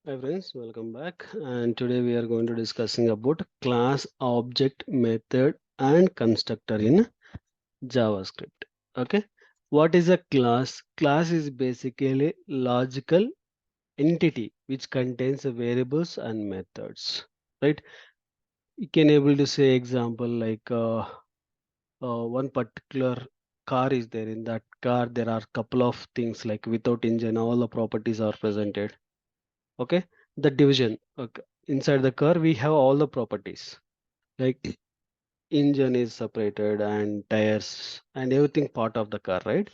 Hi friends, welcome back. And today we are going to discussing about class, object, method, and constructor in JavaScript. Okay, what is a class? Class is basically logical entity which contains variables and methods. Right? You can able to say example like one particular car is there. In that car, there are couple of things like without engine, all the properties are presented. Okay, the division. Okay, inside the car we have all the properties like engine is separated and tires and everything part of the car, right?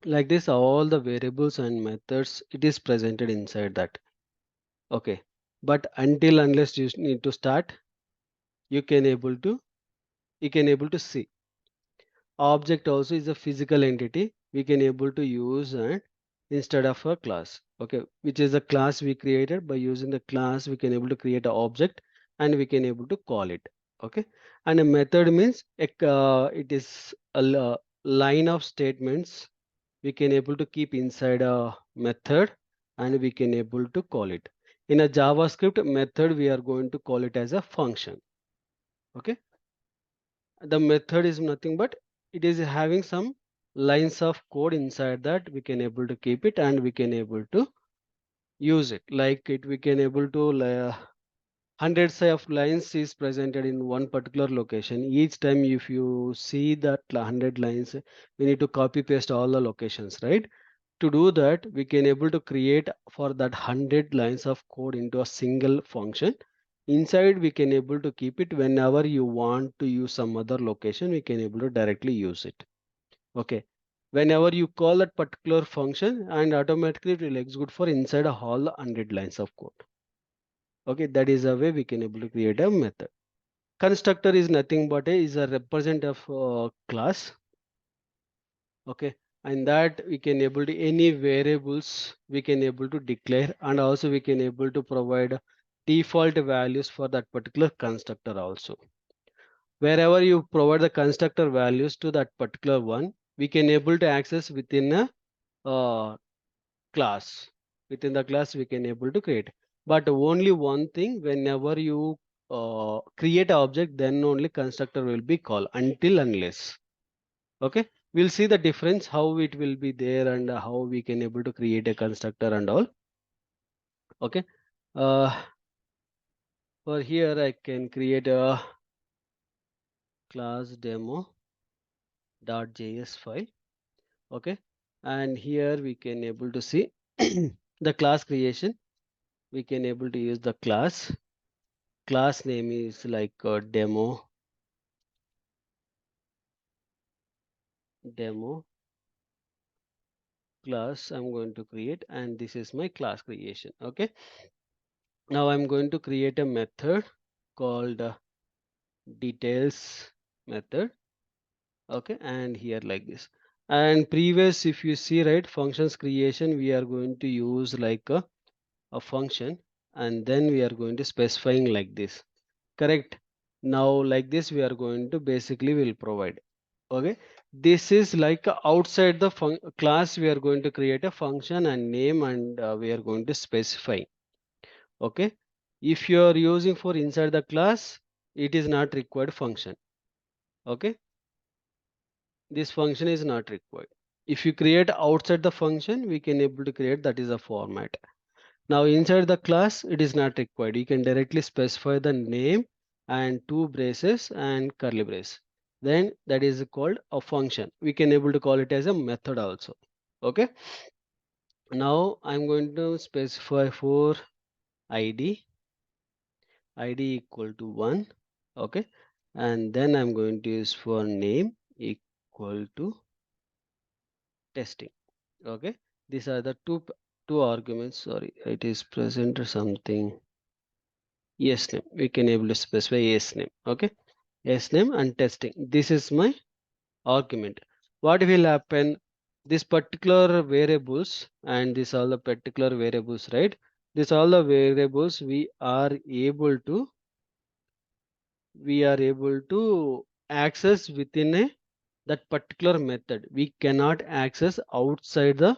Like this all the variables and methods it is presented inside that. Okay, but until unless you need to start, you can able to see. Object also is a physical entity we can able to use and instead of a class. Okay, which is a class we created. By using the class we can able to create an object and we can able to call it. Okay, and a method means it is a line of statements we can able to keep inside a method and we can able to call it. In a JavaScript method we are going to call it as a function. Okay, the method is nothing but it is having some lines of code inside that we can able to keep it and we can able to use it. Like it we can able to hundreds of lines is presented in one particular location. Each time if you see that 100 lines, we need to copy paste all the locations, right? To do that we can able to create for that 100 lines of code into a single function. Inside we can able to keep it. Whenever you want to use some other location we can able to directly use it. Okay, whenever you call that particular function and automatically it will execute for inside of all the 100 lines of code. Okay, that is a way we can able to create a method. Constructor is nothing but is a representative class. Okay, and that we can able to any variables we can able to declare and also we can able to provide default values for that particular constructor also. Wherever you provide the constructor values to that particular one, we can able to access within a class. Within the class we can able to create, but only one thing, whenever you create an object then only constructor will be called until unless. Okay, we'll see the difference how it will be there and how we can able to create a constructor and all. Okay, uh, for here I can create a class demo.js file. Okay, and here we can able to see the class creation. We can able to use the class name is like demo class I'm going to create, and this is my class creation. Okay, now I'm going to create a method called details method. Okay, and here like this. And previous if you see, right, functions creation we are going to use like a function and then we are going to specifying like this, correct? Now like this we are going to basically will provide. Okay, this is like outside the class we are going to create a function and name and we are going to specify. Okay, if you are using for inside the class it is not required function. Okay, this function is not required. If you create outside the function we can able to create, that is a format. Now inside the class it is not required, you can directly specify the name and two braces and curly brace, then that is called a function. We can able to call it as a method also. Okay, now I'm going to specify for id equal to 1. Okay, and then I'm going to use for name equal to testing. Okay, these are the two arguments. Sorry, it is present or something. Yes name, we can able to specify yes name. Okay, yes name and testing, this is my argument. What will happen, this particular variables and this all the particular variables, right? This all the variables we are able to access within a that particular method. We cannot access outside the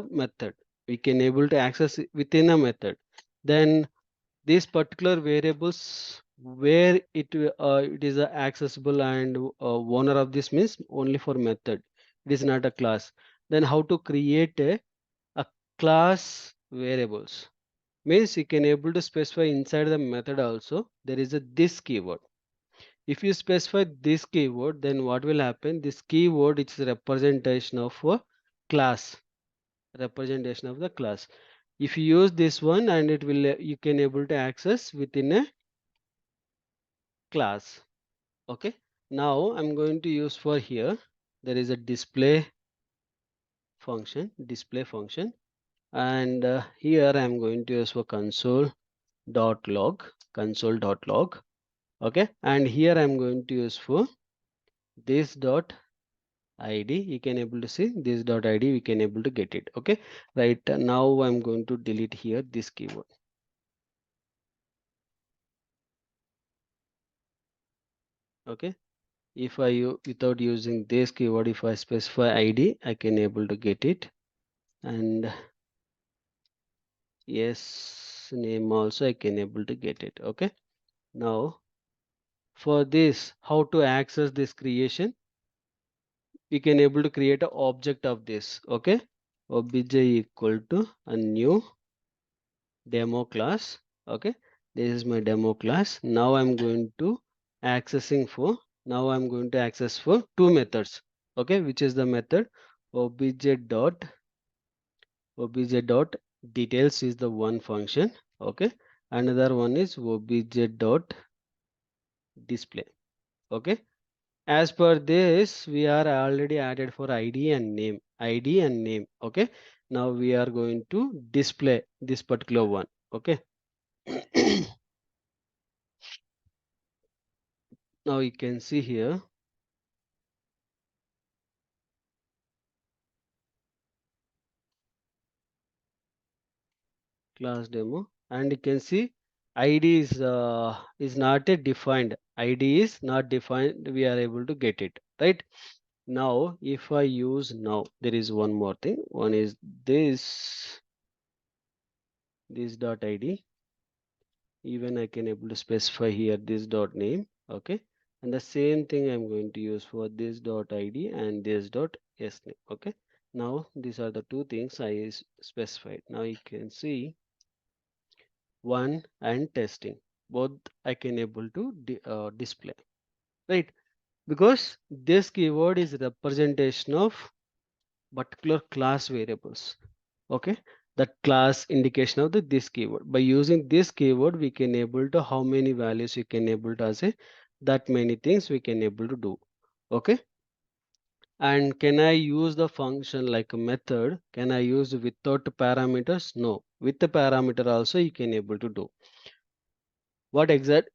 method. We can able to access it within a method. Then these particular variables where it is accessible and owner of this means only for method. It is not a class. Then how to create a class variables means you can able to specify inside the method also there is a this keyword. If you specify this keyword, then what will happen? This keyword is representation of a class, representation of the class. If you use this one and it will you can able to access within a class. Okay. Now I'm going to use for here. There is a display function, and here I'm going to use for console.log. Okay, and here I'm going to use for this dot id. You can able to see this dot id, we can able to get it. Okay, right, now I'm going to delete here this keyword. Okay, if without using this keyword, if I specify id, I can able to get it. And yes, name also I can able to get it. Okay, now for this, how to access this creation, we can able to create an object of this. Okay, obj equal to a new demo class. Okay, this is my demo class. Now I'm going to access for two methods. Okay, which is the method obj dot details is the one function. Okay, another one is obj dot display. Okay, as per this we are already added for id and name. Okay, now we are going to display this particular one. Okay. Now you can see here class demo, and you can see id is not a defined. Id is not defined, we are able to get it right. Now if I use, now there is one more thing. One is this dot id. Even I can able to specify here this dot name. Okay, and the same thing I'm going to use for this dot id and this dot name. Okay, now these are the two things I specified. Now you can see one and testing, both I can able to display, right? Because this keyword is representation of particular class variables. Okay, that class indication of this keyword. By using this keyword we can able to how many values we can able to say, that many things we can able to do. Okay, and can I use the function like a method? Can I use without parameters? No, with the parameter also you can able to do. What exact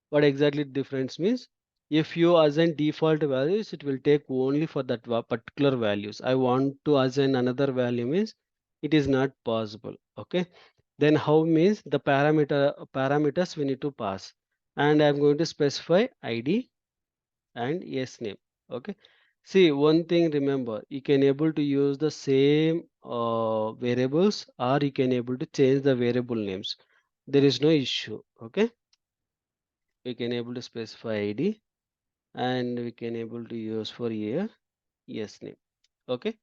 what exactly difference means? If you assign default values, it will take only for that particular values. I want to assign another value means it is not possible. Okay, then how means the parameters we need to pass, and I'm going to specify id and yes name. Okay, see one thing, remember you can able to use the same variables, or you can able to change the variable names. There is no issue. Okay, we can able to specify id and we can able to use for here yes name. Okay,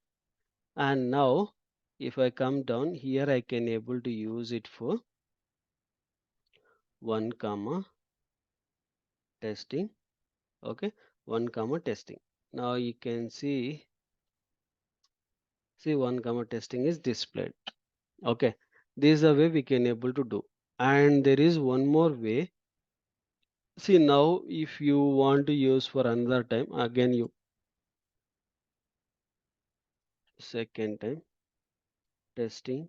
and now if I come down here, I can able to use it for 1 comma testing. Okay, 1 comma testing. Now you can see 1 comma testing is displayed. Okay, this is the way we can able to do. And there is one more way. See, now if you want to use for another time, again you second time testing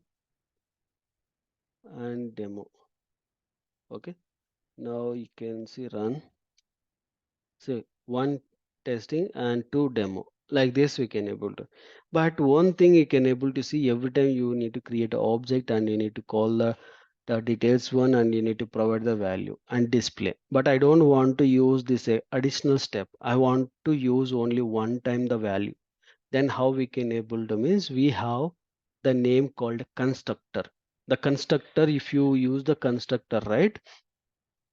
and demo. Okay, now you can see run. So one testing and two demo, like this we can able to. But one thing you can able to see, every time you need to create an object and you need to call the details one and you need to provide the value and display. But I don't want to use this additional step. I want to use only one time the value. Then how we can able to means we have the name called constructor. The constructor, if you use the constructor, right,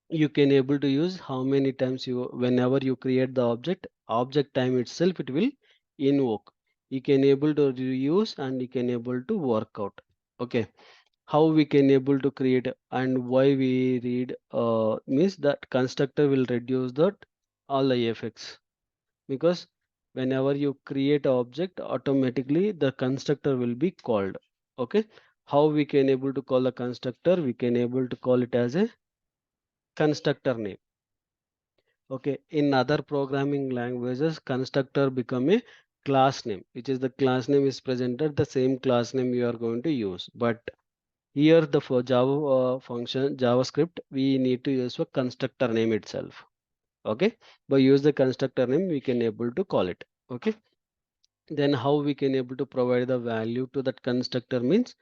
you can able to use how many times you, whenever you create the object time itself it will invoke. You can able to reuse and you can able to work out. Okay, how we can able to create and why we read means that constructor will reduce that all the effects, because whenever you create a object automatically the constructor will be called. Okay, how we can able to call the constructor, we can able to call it as a constructor name. Okay, in other programming languages constructor become a class name, which is the class name is presented the same class name you are going to use. But here the for Java function JavaScript we need to use a constructor name itself. Okay, by use the constructor name we can able to call it. Okay, then how we can able to provide the value to that constructor means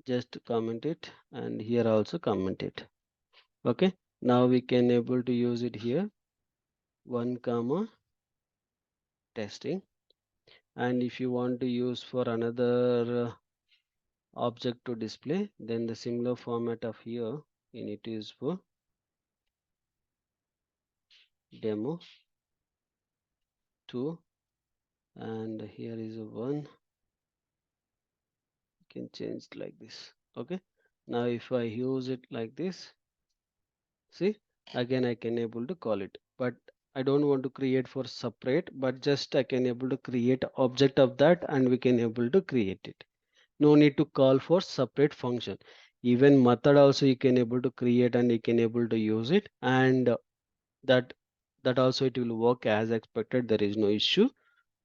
just comment it and here also comment it. Okay, now we can able to use it here 1 comma testing, and if you want to use for another object to display, then the similar format of here you need to use for demo 2, and here is a 1, you can change like this. Okay, now if I use it like this, see, again I can able to call it, but I don't want to create for separate, but just I can able to create object of that and we can able to create it. No need to call for separate function. Even method also you can able to create and you can able to use it, and that that also it will work as expected, there is no issue.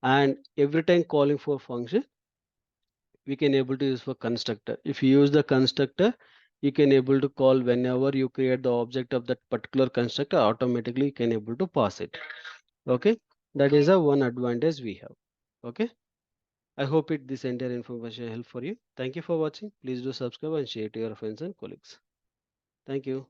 And every time calling for function we can able to use for constructor. If you use the constructor you can able to call whenever you create the object of that particular constructor, automatically you can able to pass it. Okay, that is a one advantage we have. Okay, I hope it this entire information help for you. Thank you for watching. Please do subscribe and share to your friends and colleagues. Thank you.